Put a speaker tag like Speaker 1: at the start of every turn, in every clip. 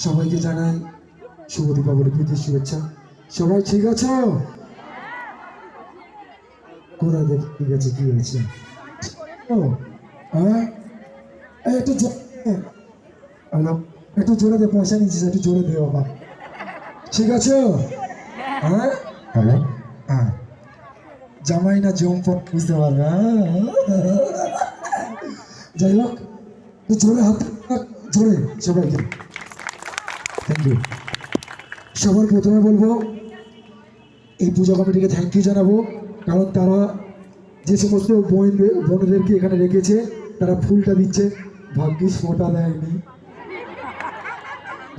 Speaker 1: সবাইকে জানাই শুভ দীপাবলি প্রীতির শুভেচ্ছা। সবাই ঠিক আছে? কোথায় দেখ ঠিক আছে, কি হয়েছে? ও হ্যাঁ, একটু হ্যালো, একটু জোরে দে, পয়সা নিচ্ছিস, একটু জোরে দে বাবা। ঠিক আছে? হ্যাঁ হ্যালো, হ্যাঁ জামাই না জমপট বুঝতে পারবে। যাই হোক, জোরে হাত জোরে সবাইকে থ্যাংক ইউ। সবার প্রথমে বলবো এই পূজা কমিটিকে থ্যাংক ইউ জানাবো, কারণ তারা যে সমস্ত বোনদেরকে এখানে রেখেছে তারা ফুলটা দিচ্ছে। ভাগ্যিস মোটা দেয়নি,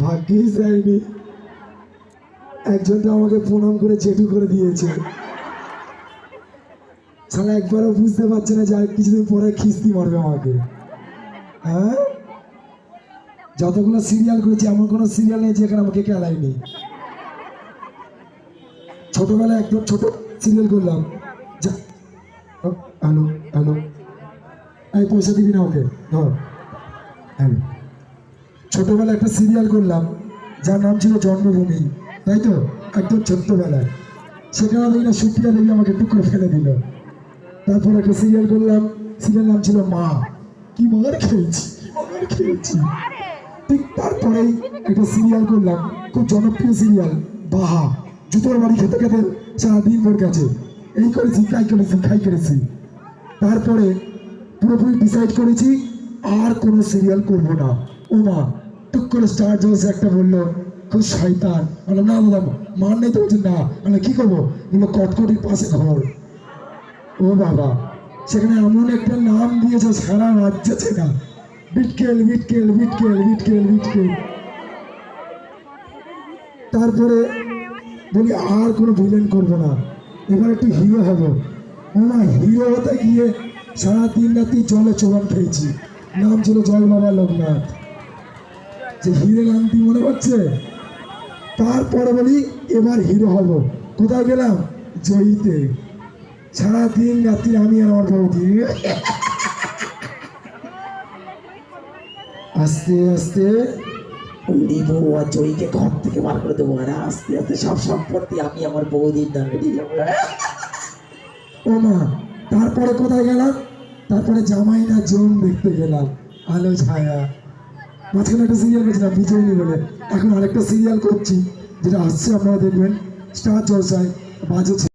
Speaker 1: ভাগ্যিস দেয়নি। একজনটা আমাকে প্রণাম করে জেঠু করে দিয়েছে। সালা একবারও বুঝতে পারছে না যে আর কিছুদিন পরে খিস্তি মারবে আমাকে। হ্যাঁ, যতগুলো সিরিয়াল করেছি এমন কোনো সিরিয়াল নেই যেখানে আমাকে খেলায়নি। ছোটবেলায় একদম ছোট সিরিয়াল করলাম। হ্যালো হ্যালো, এই পয়সা দিবি না ওকে, ধর। হ্যালো, ছোটবেলায় একটা সিরিয়াল করলাম যার নাম ছিল জন্মভূমি, তাই তো? একদম ছোট্টবেলায় সেখানে দেখি না সুপ্রিয়া দেবী আমাকে টুক করে ফেলে দিল। তারপর একটা সিরিয়াল করলাম, সিরিয়াল নাম ছিল মা। কি মার খেয়েছি, মার খেয়েছি। ঠিক তারপরেই একটা সিরিয়াল করলাম, খুব জনপ্রিয় সিরিয়াল, বাহা। জুতোর বাড়ি খেতে খেতে সারাদিন ভোর গেছে, এই করেছি তাই করেছি খাই করেছি। তারপরে পুরোপুরি ডিসাইড করেছি আর কোনো সিরিয়াল করব না। ও মা, টুক করে স্টার জলসে একটা বললো খুব শয়তান। বললাম না দাদা, মার নেই তো। বলছে না। বললো কি করবো? বললো কটকটির পাশে ঘর। ও বাবা, সেখানে এমন একটা নাম দিয়েছে সারা রাজ্য চেনা, বিটকেল বিটকেল বিটকেল বিটকেল বিটকেল। তারপরে বলি আর কোনো ভিলেন করবো না, এবার একটু হিরো হবো। না, হিরো হতে গিয়ে সারা দিন রাত্রি জলে চোবান খেয়েছি। নাম ছিল জয় বাবা লোকনাথ, যে হিরে নামটি মনে হচ্ছে। তারপরে বলি এবার হিরো হব, কোথায় গেলাম? জয়ীতে। সারা দিন রাত্রি আমি আর আমার বৌদি আস্তে আস্তে
Speaker 2: দিব আর জয়ীকে ঘর থেকে বার করে দেবো, আর আস্তে আস্তে সব সম্পত্তি আমি আমার বৌদির নামে দিয়ে যাবো।
Speaker 1: ও মা, তারপরে কোথায় গেলাম? তারপরে জামাই না জোন দেখতে গেলাম, আলো ছায়া। মাঝখানে একটা সিরিয়াল করছিলাম বিজয়নী বলে, এখন আরেকটা সিরিয়াল করছি যেটা আসছে, আপনারা দেখবেন স্টার জলসায় বাজে।